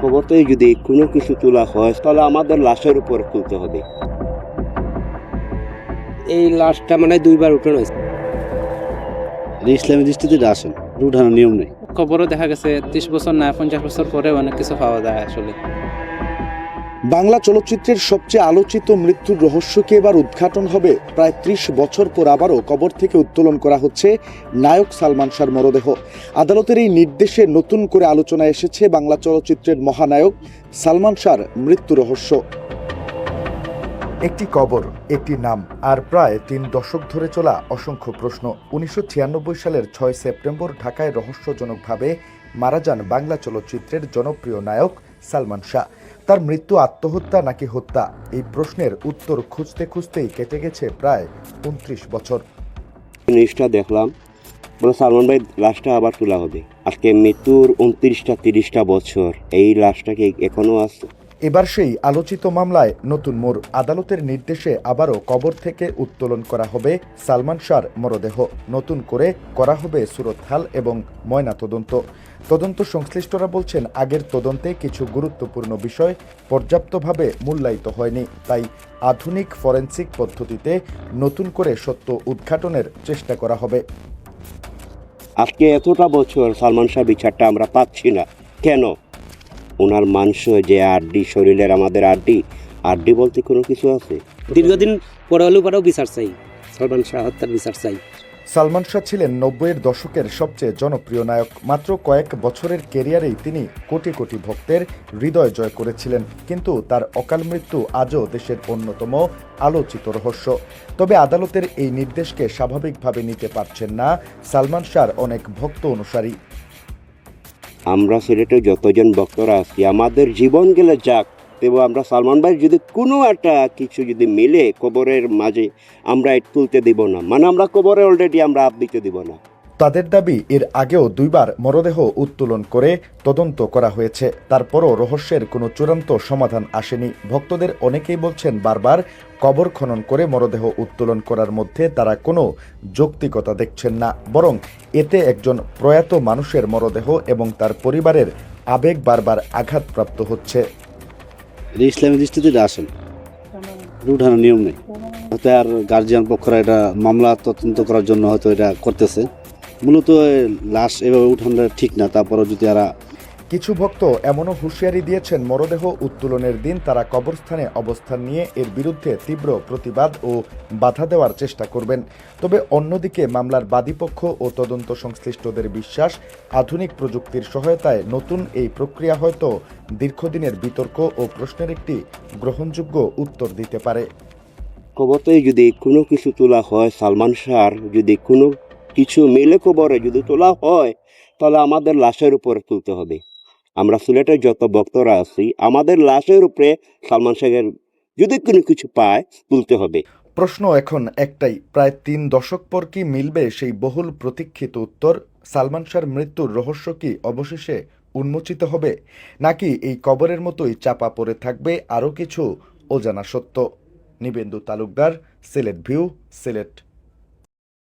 খবরতে যদি কোনো কিছু তোলা হয় তাহলে আমাদের লাশের উপর তুলতে হবে। এই লাশটা মানে দুইবার উঠানো হয়েছে। ইসলামী দৃষ্টিতে এটা আসেন, উঠানোর নিয়ম নেই। খবরও দেখা গেছে 30 বছর না 50 বছর পরে অনেক কিছু পাওয়া যায় আসলে। বাংলা চলচ্চিত্রের সবচেয়ে আলোচিত মৃত্যুর রহস্যকে এবার উদ্ঘাটন হবে। প্রায় 30 বছর পর আবারও কবর থেকে উত্তোলন করা হচ্ছে নায়ক সালমান শাহর মরদেহ। আদালতের এই নির্দেশে নতুন করে আলোচনায় এসেছে বাংলা চলচ্চিত্রের মহানায়ক সালমান শাহর মৃত্যু রহস্য। একটি কবর, একটি নাম, আর প্রায় 3 দশক ধরে চলা অসংখ্য প্রশ্ন। 1996 সালের 6 সেপ্টেম্বর ঢাকায় রহস্যজনকভাবে মারা যান বাংলা চলচ্চিত্রের জনপ্রিয় নায়ক সালমান শাহ। তার মৃত্যু আত্মহত্যা নাকি হত্যা, এই প্রশ্নের উত্তর খুঁজতে খুঁজতেই কেটে গেছে প্রায় 29 বছর। জিনিসটা দেখলাম, বলে সালমান ভাই লাশটা আবার তোলা হবে। আজকে মৃত্যুর 29-30টা বছর, এই লাশটাকে এখনো আছে। এবার সেই আলোচিত মামলায় নতুন মোড়। আদালতের নির্দেশে আবারও কবর থেকে উত্তোলন করা হবে সালমান শাহর মরদেহ। নতুন করে করা হবে সুরতহাল এবং ময়নাতদন্ত। তদন্ত সংশ্লিষ্টরা বলছেন, আগের তদন্তে কিছু গুরুত্বপূর্ণ বিষয় পর্যাপ্তভাবে মূল্যায়িত হয়নি, তাই আধুনিক ফরেনসিক পদ্ধতিতে নতুন করে সত্য উদ্ঘাটনের চেষ্টা করা হবে। আজকে এতটা বছর সালমান শাহ বিচারটা আমরা পাচ্ছি না কেন? ওনার মাংস যে আড্ডি, শরীরের আমাদের আড্ডি বলতে কোনো কিছু আছে? দীর্ঘদিন পরে হলেও পরেও বিচার চাই, সালমান শাহ হত্যার বিচার চাই। সালমান শাহ ছিলেন 90-এর দশকের সবচেয়ে জনপ্রিয় নায়ক। মাত্র কয়েক বছরের ক্যারিয়ারেই তিনি কোটি কোটি ভক্তের হৃদয় জয় করেছিলেন। কিন্তু তার অকাল মৃত্যু আজও দেশের অন্যতম আলোচিত রহস্য। তবে আদালতের এই নির্দেশকে স্বাভাবিকভাবে নিতে পারছেন না সালমান শাহর অনেক ভক্ত অনুসারী। আমরা সিলেটে যতজন ভক্তরা আছি, আমাদের জীবন গেলে যাক, তবু আমরা সালমান ভাই যদি কোনো একটা কিছু যদি মিলে কবরের মাঝে, আমরা তুলতে দিব না। মানে আমরা কবরে অলরেডি আমরা হাত দিতে দিব না। তাদের দাবি, এর আগেও 2বার মরদেহ উত্তোলন করে তদন্ত করা হয়েছে, তারপরও রহস্যের কোনো চূড়ান্ত সমাধান আসেনি। ভক্তদের অনেকেই বলছেন, বারবার কবর খনন করে মরদেহ উত্তোলন করার মধ্যে তারা কোনো যৌক্তিকতা দেখছেন না, বরং এতে একজন প্রয়াত মানুষের মরদেহ এবং তার পরিবারের আবেগ বারবার আঘাতপ্রাপ্ত হচ্ছে। ইসলামী দৃষ্টিতে এটা আসেন, উঠানোর নিয়ম নেই। হয়তো আর গার্জিয়ান পক্ষরা এটা মামলা তদন্ত করার জন্য হয়তো এটা করতেছে। মূলত লাশ এভাবে উঠানো ঠিক না। তারপরও যদি কিছু ভক্ত এমনও হুঁশিয়ারি দিয়েছেন, মরদেহ উত্তোলনের দিন তারা কবরস্থানে অবস্থান নিয়ে এর বিরুদ্ধে তীব্র প্রতিবাদ ও বাধা দেওয়ার চেষ্টা করবেন। তবে অন্যদিকে মামলার বাদীপক্ষ ও তদন্ত সংশ্লিষ্টদের বিশ্বাস, আধুনিক প্রযুক্তির সহায়তায় নতুন এই প্রক্রিয়া হয়তো দীর্ঘদিনের বিতর্ক ও প্রশ্নের একটি গ্রহণযোগ্য উত্তর দিতে পারে। কবরতে যদি কোনো কিছু তোলা হয়, সালমান শাহর যদি কোনো কিছু মিলে কবরে যদি তোলা হয়, তাহলে আমাদের লাশের উপরে তুলতে হবে। আমরা সিলেটের যত ভক্তরা আছি, আমাদের লাশের উপরে সালমান শাহের যদি কোনো কিছু পায় তুলতে হবে। প্রশ্ন এখন একটাই, প্রায় 3 দশক পর কি মিলবে সেই বহুল প্রতীক্ষিত উত্তর? সালমান শাহর মৃত্যুর রহস্য কি অবশেষে উন্মোচিত হবে, নাকি এই কবরের মতোই চাপা পড়ে থাকবে আরও কিছু অজানা সত্য? নিবেন্দু তালুকদার, সিলেট ভিউ, সিলেট।